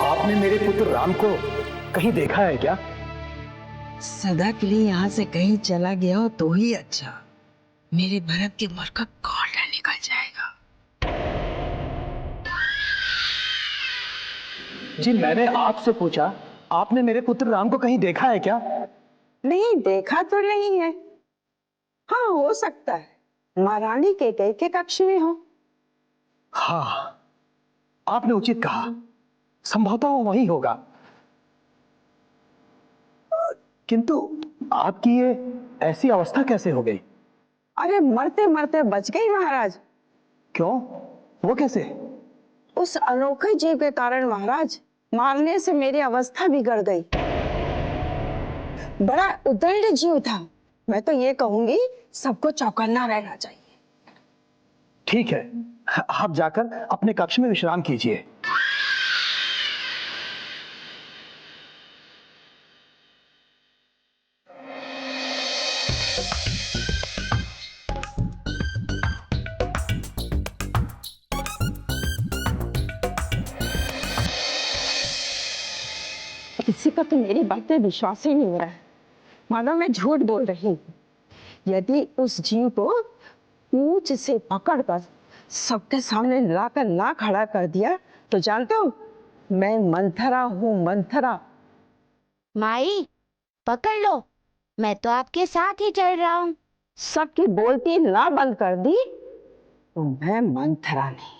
आपने मेरे पुत्र राम को कहीं देखा है क्या? सदा के लिए यहाँ से कहीं चला गया हो तो ही अच्छा। मेरे भरत के मुंह का कौड़ा निकल जाएगा। जी मैंने आपसे पूछा, आपने मेरे पुत्र राम को कहीं देखा है क्या? नहीं देखा तो नहीं है। हाँ हो सकता है महारानी कैकेयी के कक्ष में हो। हाँ, आपने उचित कहा, संभवतः वो वही होगा। किंतु आपकी ये ऐसी अवस्था कैसे हो गई? अरे मरते मरते बच गई महाराज। क्यों? वो कैसे? उस अनोखे जीव के कारण महाराज, मारने से मेरी अवस्था बिगड़ गई। बड़ा उद्दंड जीव था। मैं तो ये कहूंगी सबको चौकन्ना रहना चाहिए। ठीक है, आप जाकर अपने कक्ष में विश्राम कीजिए। किसी का तो मेरी बातें विश्वास ही नहीं हो रहा है, मानो मैं झूठ बोल रही हूँ। यदि उस जीव को पूंछ से पकड़कर सबके सामने लाकर ना खड़ा कर दिया तो जानते हो मैं मंथरा हूँ, मंथरा। माई पकड़ लो, मैं तो आपके साथ ही चल रहा हूँ। सबकी बोलती ना बंद कर दी तो मैं मंथरा नहीं।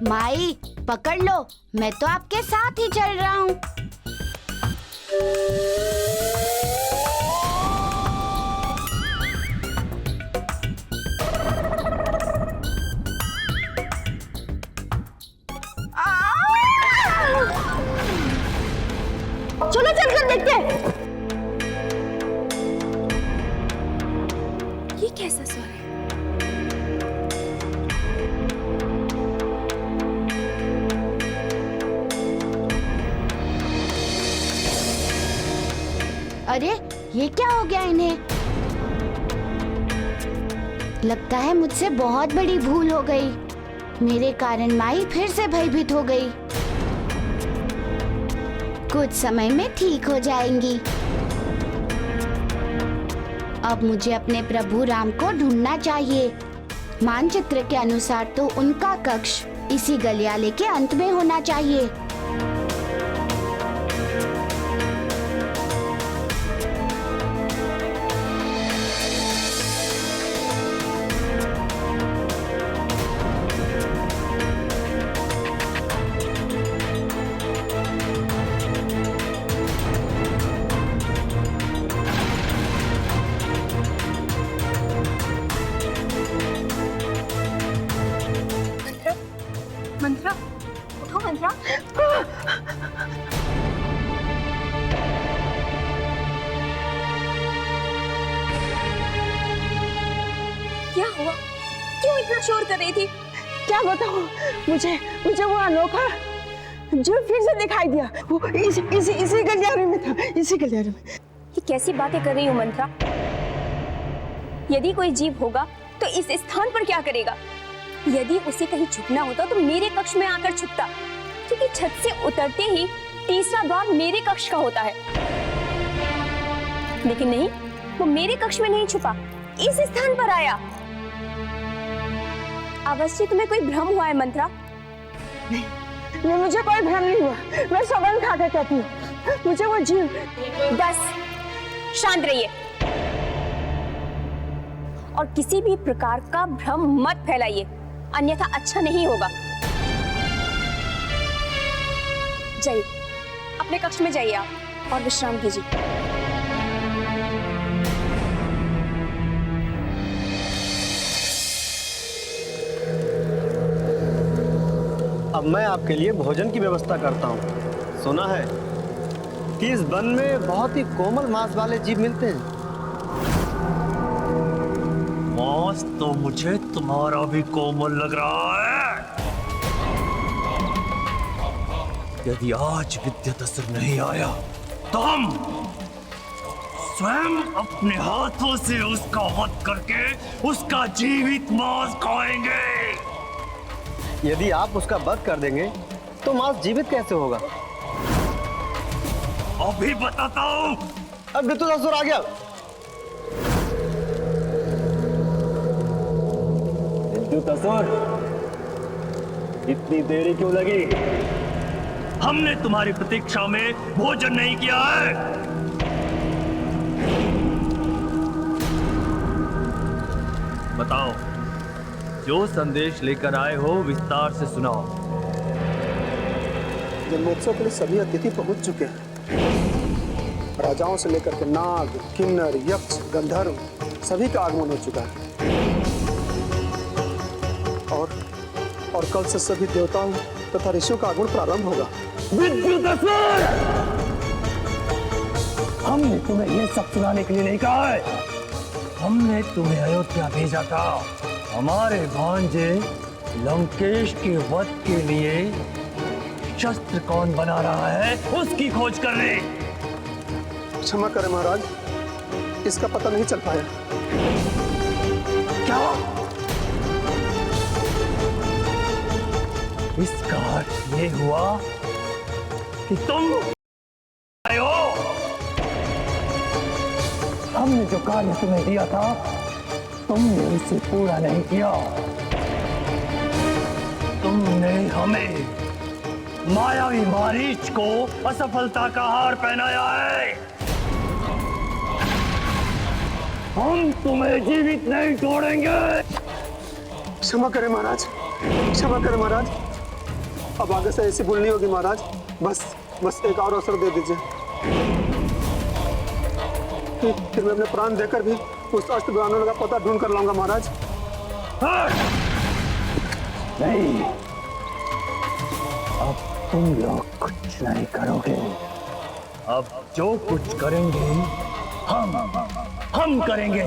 माई पकड़ लो, मैं तो आपके साथ ही चल रहा हूँ। चलो चलकर देखते हैं। ये कैसा स्वर है? अरे ये क्या हो गया इन्हें? लगता है मुझसे बहुत बड़ी भूल हो गई। मेरे कारण माई फिर से भयभीत हो गई। कुछ समय में ठीक हो जाएंगी। अब मुझे अपने प्रभु राम को ढूंढना चाहिए। मानचित्र के अनुसार तो उनका कक्ष इसी गलियारे के अंत में होना चाहिए। मंत्रा, उठो मंत्रा। क्या हुआ? क्यों इतना शोर कर रही थी? क्या बताऊं, मुझे मुझे वो अनोखा जो फिर से दिखाई दिया। वो इसी गलियारे में था, इसी गलियारे में। ये कैसी बातें कर रही हो मंत्रा? यदि कोई जीव होगा तो इस स्थान पर क्या करेगा? यदि उसे कहीं छुपना होता तो मेरे कक्ष में आकर छुपता, क्योंकि छत से उतरते ही तीसरा द्वार मेरे कक्ष का होता है। लेकिन नहीं, वो मेरे कक्ष में नहीं छुपा, इस स्थान पर आया। अवश्य तुम्हें कोई भ्रम हुआ है मंत्रा। ये मुझे कोई भ्रम नहीं हुआ, मैं सौगंध खा के कहती हूँ, मुझे वो जीव। बस शांत रहिए और किसी भी प्रकार का भ्रम मत फैलाइए, अन्यथा अच्छा नहीं होगा। जाइए, अपने कक्ष में जाइए आप और विश्राम कीजिए। अब मैं आपके लिए भोजन की व्यवस्था करता हूँ। सुना है कि इस वन में बहुत ही कोमल मांस वाले जीव मिलते हैं। मांस तो मुझे तुम्हारा भी कोमल लग रहा है। यदि आज विद्युतासुर नहीं आया तो हम स्वयं अपने हाथों से उसका वध करके उसका जीवित मांस खाएंगे। यदि आप उसका वध कर देंगे तो मांस जीवित कैसे होगा? अभी बताता हूँ। अब विद्युतासुर आ गया। विद्युतासुर, इतनी देरी क्यों लगी? हमने तुम्हारी प्रतीक्षा में भोजन नहीं किया है। बताओ, जो संदेश लेकर आए हो विस्तार से सुनाओ। जन्मोत्सव के लिए सभी अतिथि पहुंच चुके हैं। राजाओं से लेकर के नाग, किन्नर, यक्ष, गंधर्व सभी का आगमन हो चुका है। और कल से सभी देवताओं तथा ऋषियों का आगमन प्रारंभ होगा। विद्युतासुर! हमने तुम्हें ये सब सुनाने के लिए नहीं कहा है। हमने तुम्हें अयोध्या भेजा था हमारे भांजे लंकेश के वध के लिए शस्त्र कौन बना रहा है उसकी खोज करने। क्षमा करें महाराज, इसका पता नहीं चल पाया। क्या? इसका अर्थ ये हुआ कि तुम आए हो। हमने जो कार्य तुम्हें दिया था तुमने उसे पूरा नहीं किया। तुमने हमें मायावी मारीच को असफलता का हार पहनाया है। हम तुम्हें जीवित नहीं छोड़ेंगे। क्षमा करें महाराज, क्षमा करें महाराज। अब आगे से ऐसी भूल नहीं होगी महाराज। बस एक और अवसर दे दीजिए। फिर मैं अपने प्राण देकर भी उस अष्ट ब्राह्मणों का पता ढूंढ कर लाऊंगा महाराज। नहीं, अब तुम लोग कुछ नहीं करोगे। अब जो कुछ करेंगे हम करेंगे।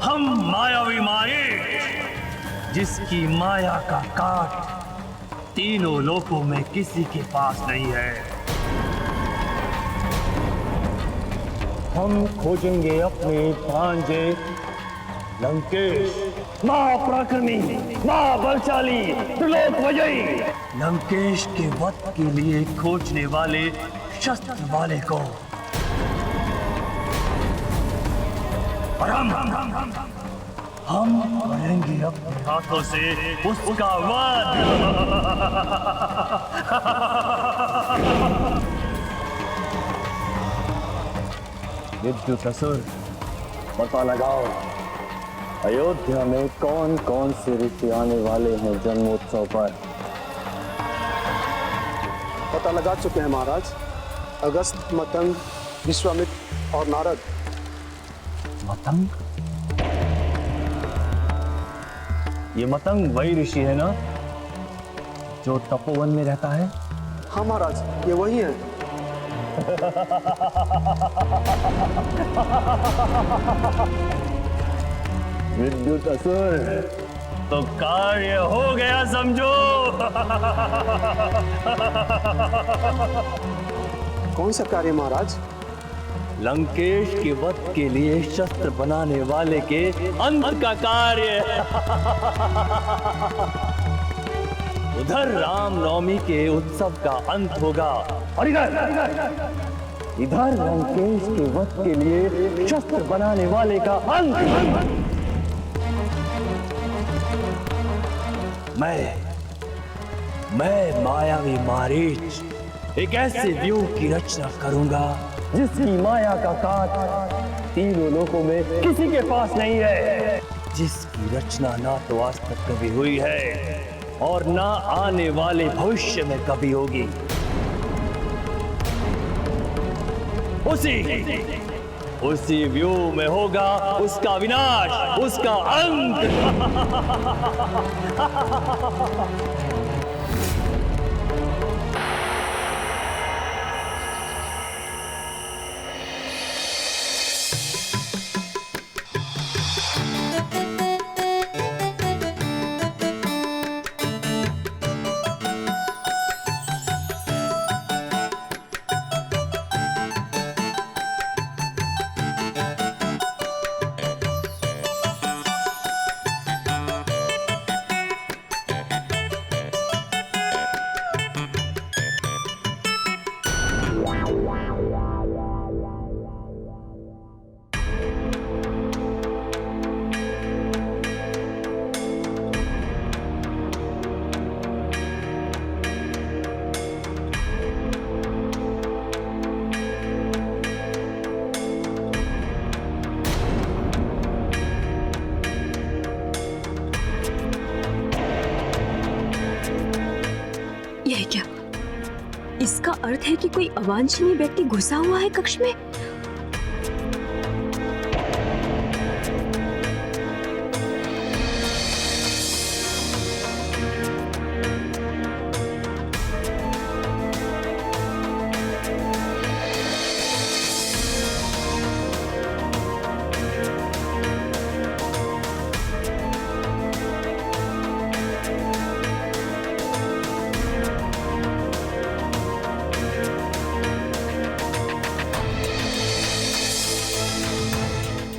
हम मायावी माए जिसकी माया का काट तीनों लोकों में किसी के पास नहीं है। हम खोजेंगे अपने भांजे लंकेश, महापराक्रमी, महाबलशाली, त्रिलोक विजयी लंकेश के वध के लिए खोजने वाले शस्त्र वाले को। और हम करेंगे अपने हाथों से उसका वध। विद्युतासुर, पता लगाओ अयोध्या में कौन कौन से ऋषि आने वाले हैं जन्मोत्सव पर। पता लगा चुके हैं महाराज। अगस्त, मतंग, विश्वामित्र और नारद। मतंग? ये मतंग वही ऋषि है ना जो तपोवन में रहता है? हाँ महाराज, ये वही है। विद्युतासुर, तो कार्य हो गया समझो। कौन सा कार्य महाराज? लंकेश के वध के लिए शस्त्र बनाने वाले के अंत का कार्य। उधर रामनवमी के उत्सव का अंत होगा और इधर लंकेश के वध के लिए शस्त्र बनाने वाले का अंत। मैं मायावी मारीच एक ऐसे व्यूह की रचना करूंगा जिसकी माया का काट तीनों लोकों में किसी के पास नहीं है, जिसकी रचना ना तो आज तक कभी हुई है और ना आने वाले भविष्य में कभी होगी। उसी व्यूह में होगा उसका विनाश, उसका अंत। यह क्या? इसका अर्थ है कि कोई अवांछनीय व्यक्ति घुसा हुआ है कक्ष में।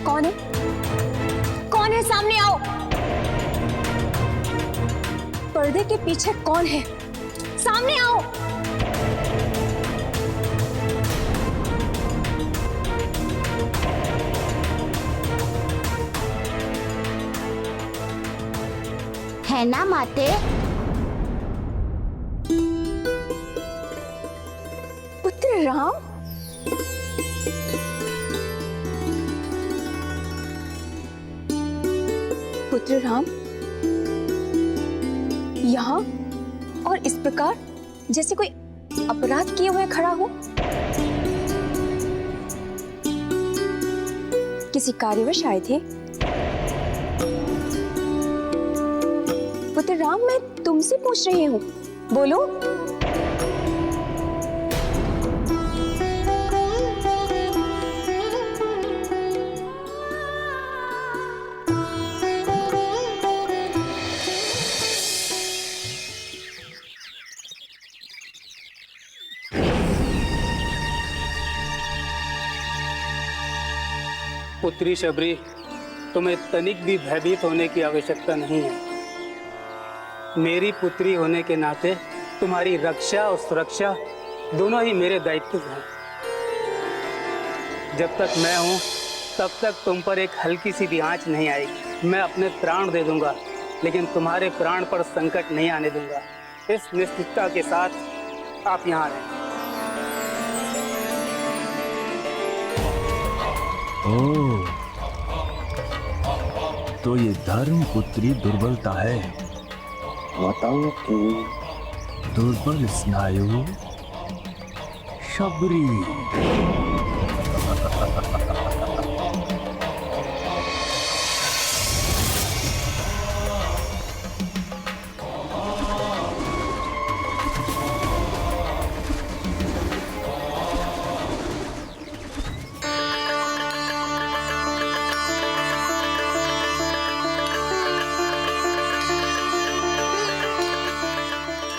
कौन है? कौन है? सामने आओ। पर्दे के पीछे कौन है? सामने आओ। है ना माते? पुत्र राम, पुत्र राम, यहाँ और इस प्रकार जैसे कोई अपराध किए हुए खड़ा हो। किसी कार्यवश आए थे? पुत्र राम, मैं तुमसे पूछ रही हूँ, बोलो। पुत्री शबरी, तुम्हें तनिक भी भयभीत होने की आवश्यकता नहीं है। मेरी पुत्री होने के नाते तुम्हारी रक्षा और सुरक्षा दोनों ही मेरे दायित्व हैं। जब तक मैं हूं तब तक तुम पर एक हल्की सी भी आंच नहीं आएगी। मैं अपने प्राण दे दूंगा, लेकिन तुम्हारे प्राण पर संकट नहीं आने दूंगा। इस निश्चितता के साथ आप यहाँ रहें। ओह, तो ये धर्म पुत्री दुर्बलता है। बताओ कि दुर्बल स्नायु शबरी।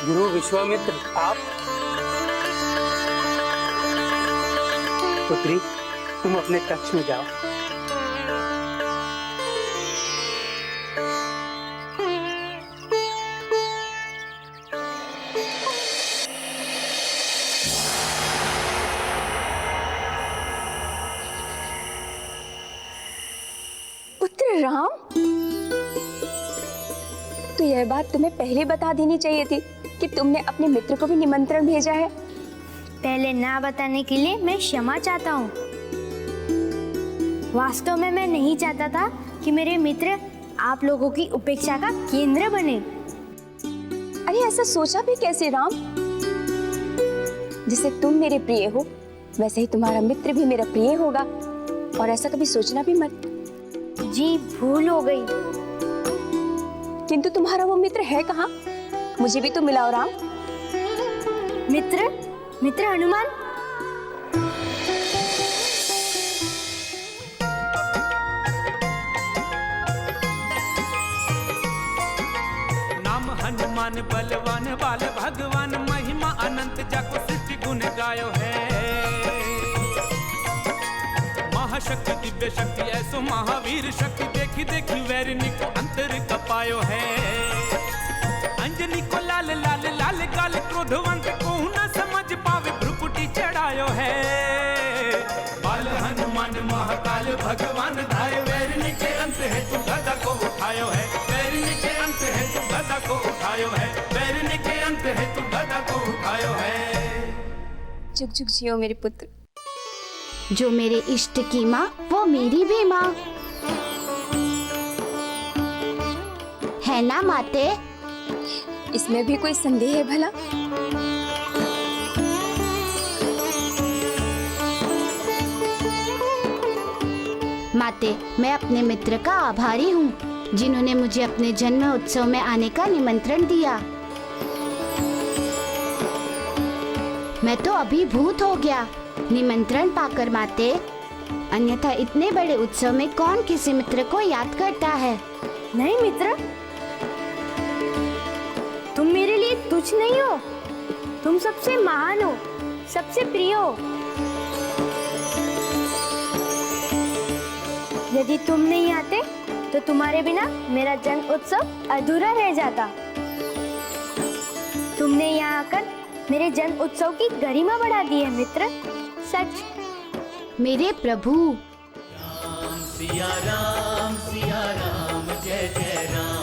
गुरु विश्वामित्र, आप? पुत्री, तुम अपने कक्ष में जाओ। पुत्र राम, तो यह बात तुम्हें पहले बता देनी चाहिए थी कि तुमने अपने मित्र को भी निमंत्रण भेजा है। पहले ना बताने के लिए मैं क्षमा चाहता हूँ। वास्तव में मैं नहीं चाहता था कि मेरे मित्र आप लोगों की उपेक्षा का केंद्र बने। अरे ऐसा सोचा भी कैसे राम? जैसे तुम मेरे प्रिय हो वैसे ही तुम्हारा मित्र भी मेरा प्रिय होगा, और ऐसा कभी सोचना भी मत। जी भूल हो गई। किंतु तुम्हारा वो मित्र है कहाँ? मुझे भी तो मिलाओ राम। मित्र हनुमान। नाम हनुमान बलवान बाल भगवान, महिमा अनंत जाको सृष्टि गुण गायो है। महाशक्ति दिव्य शक्ति ऐसो महावीर शक्ति, देखी देखी वैरिणी को अंतर कपायो है। अंजनी को लाल लाल लाल गाल, क्रोधवंत को न समझ पावे भ्रुकुटी चढ़ायो है। बाल हनुमान महाकाल भगवान धाय, वैरिणी के अंत है तू गदा को उठायो है। वैरिणी के अंत है तू गदा को उठायो है। वैरिणी के अंत है तू गदा को उठायो है। जुग जुग जियो मेरे पुत्र। जो मेरे इष्ट की माँ वो मेरी भी माँ है ना माते? इसमें भी कोई संदेह है भला? माते, मैं अपने मित्र का आभारी हूँ जिन्होंने मुझे अपने जन्म उत्सव में आने का निमंत्रण दिया। मैं तो अभिभूत हो गया निमंत्रण पाकर माते। अन्यथा इतने बड़े उत्सव में कौन किसी मित्र को याद करता है? नहीं मित्र, तुम मेरे लिए तुच्छ नहीं हो। तुम सबसे महान हो, सबसे प्रिय हो। यदि तुम नहीं आते तो तुम्हारे बिना मेरा जन्म उत्सव अधूरा रह जाता। तुमने यहाँ आकर मेरे जन्म उत्सव की गरिमा बढ़ा दी है मित्र, सच। मेरे प्रभु। सिया राम जय जय राम।